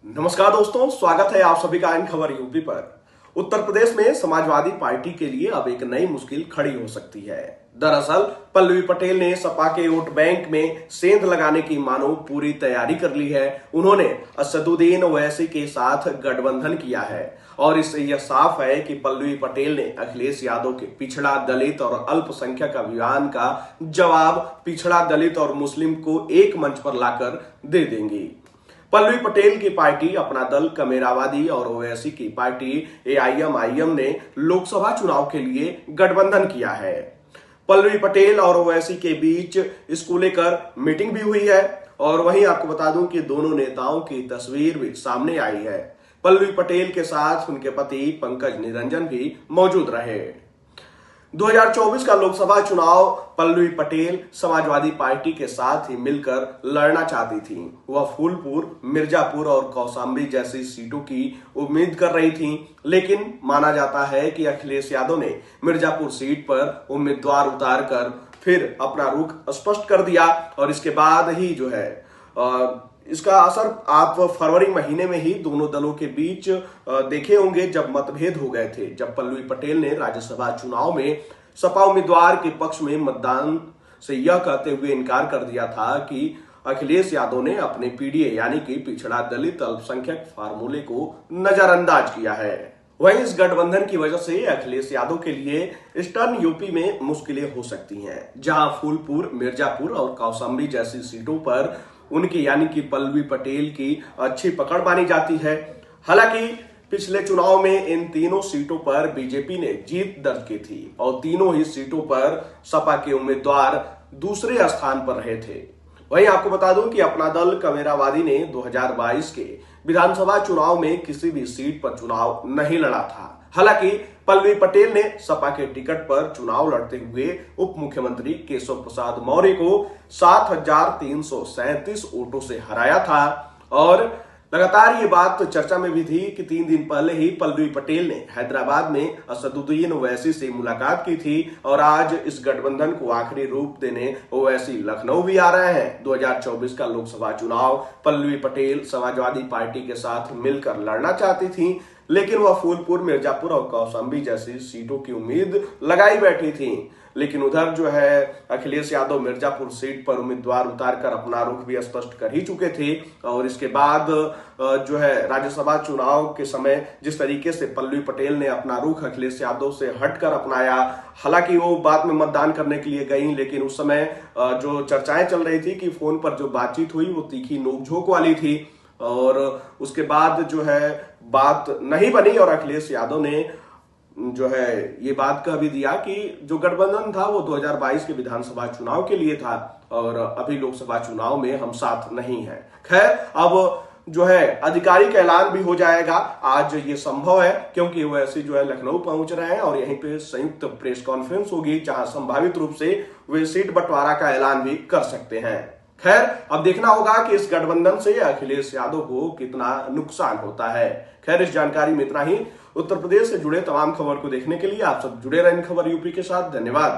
नमस्कार दोस्तों, स्वागत है आप सभी का इन खबर यूपी पर। उत्तर प्रदेश में समाजवादी पार्टी के लिए अब एक नई मुश्किल खड़ी हो सकती है। दरअसल पल्लवी पटेल ने सपा के वोट बैंक में सेंध लगाने की मानो पूरी तैयारी कर ली है। उन्होंने असदुद्दीन ओवैसी के साथ गठबंधन किया है और इससे यह साफ है कि पल्लवी पटेल ने अखिलेश यादव के पिछड़ा, दलित और अल्पसंख्यक अभियान का जवाब पिछड़ा, दलित और मुस्लिम को एक मंच पर लाकर दे देंगी। पल्लवी पटेल की पार्टी अपना दल कमेरावादी और ओवैसी की पार्टी एआईएमआईएम ने लोकसभा चुनाव के लिए गठबंधन किया है। पल्लवी पटेल और ओवैसी के बीच इसको लेकर मीटिंग भी हुई है और वहीं आपको बता दूं कि दोनों नेताओं की तस्वीर भी सामने आई है। पल्लवी पटेल के साथ उनके पति पंकज निरंजन भी मौजूद रहे। 2024 का लोकसभा चुनाव पल्लवी पटेल समाजवादी पार्टी के साथ ही मिलकर लड़ना चाहती थी। वह फूलपुर, मिर्जापुर और कौशाम्बी जैसी सीटों की उम्मीद कर रही थी, लेकिन माना जाता है कि अखिलेश यादव ने मिर्जापुर सीट पर उम्मीदवार उतारकर फिर अपना रुख स्पष्ट कर दिया और इसके बाद ही जो है इसका असर आप फरवरी महीने में ही दोनों दलों के बीच देखे होंगे, जब मतभेद हो गए थे, जब पल्लवी पटेल ने राज्यसभा चुनाव में सपा उम्मीदवार के पक्ष में मतदान से यह कहते हुए इनकार कर दिया था कि अखिलेश यादव ने अपने पीडीए यानी कि पिछड़ा, दलित, अल्पसंख्यक फार्मूले को नजरअंदाज किया है। वहीं इस गठबंधन की वजह से अखिलेश यादव के लिए ईस्टर्न यूपी में मुश्किलें हो सकती हैं, जहां फूलपुर, मिर्जापुर और कौशाम्बी जैसी सीटों पर उनकी यानी कि पल्लवी पटेल की अच्छी पकड़ मानी जाती है। हालांकि पिछले चुनाव में इन तीनों सीटों पर बीजेपी ने जीत दर्ज की थी और तीनों ही सीटों पर सपा के उम्मीदवार दूसरे स्थान पर रहे थे। वहीं आपको बता दूं कि अपना दल कमेरावादी ने 2022 के विधानसभा चुनाव में किसी भी सीट पर चुनाव नहीं लड़ा था। हालांकि पल्लवी पटेल ने सपा के टिकट पर चुनाव लड़ते हुए उप मुख्यमंत्री केशव प्रसाद मौर्य को 7,337 वोटों से हराया था और लगातार ये बात चर्चा में भी थी कि 3 दिन पहले ही पल्लवी पटेल ने हैदराबाद में असदुद्दीन ओवैसी से मुलाकात की थी और आज इस गठबंधन को आखिरी रूप देने ओवैसी लखनऊ भी आ रहे हैं। 2024 का लोकसभा चुनाव पल्लवी पटेल समाजवादी पार्टी के साथ मिलकर लड़ना चाहती थी, लेकिन वह फूलपुर, मिर्जापुर और कौशाम्बी जैसी सीटों की उम्मीद लगाई बैठी थी। लेकिन उधर जो है अखिलेश यादव मिर्जापुर सीट पर उम्मीदवार उतारकर अपना रुख भी स्पष्ट कर ही चुके थे और इसके बाद जो है राज्यसभा चुनाव के समय जिस तरीके से पल्लवी पटेल ने अपना रुख अखिलेश यादव से हटकर अपनाया, हालांकि वो बाद में मतदान करने के लिए गई, लेकिन उस समय जो चर्चाएं चल रही थी कि फोन पर जो बातचीत हुई वो तीखी नोकझोंक वाली थी और उसके बाद जो है बात नहीं बनी और अखिलेश यादव ने जो है ये बात कह भी दिया कि जो गठबंधन था वो 2022 के विधानसभा चुनाव के लिए था और अभी लोकसभा चुनाव में हम साथ नहीं हैं। खैर, अब जो है आधिकारिक ऐलान भी हो जाएगा। आज ये संभव है क्योंकि वो ऐसे जो है लखनऊ पहुंच रहे हैं और यहीं पे संयुक्त प्रेस कॉन्फ्रेंस होगी जहां संभावित रूप से वे सीट बंटवारा का ऐलान भी कर सकते हैं। खैर, अब देखना होगा कि इस गठबंधन से अखिलेश यादव को कितना नुकसान होता है। खैर, इस जानकारी में इतना ही। उत्तर प्रदेश से जुड़े तमाम खबर को देखने के लिए आप सब जुड़े रहें खबर यूपी के साथ। धन्यवाद।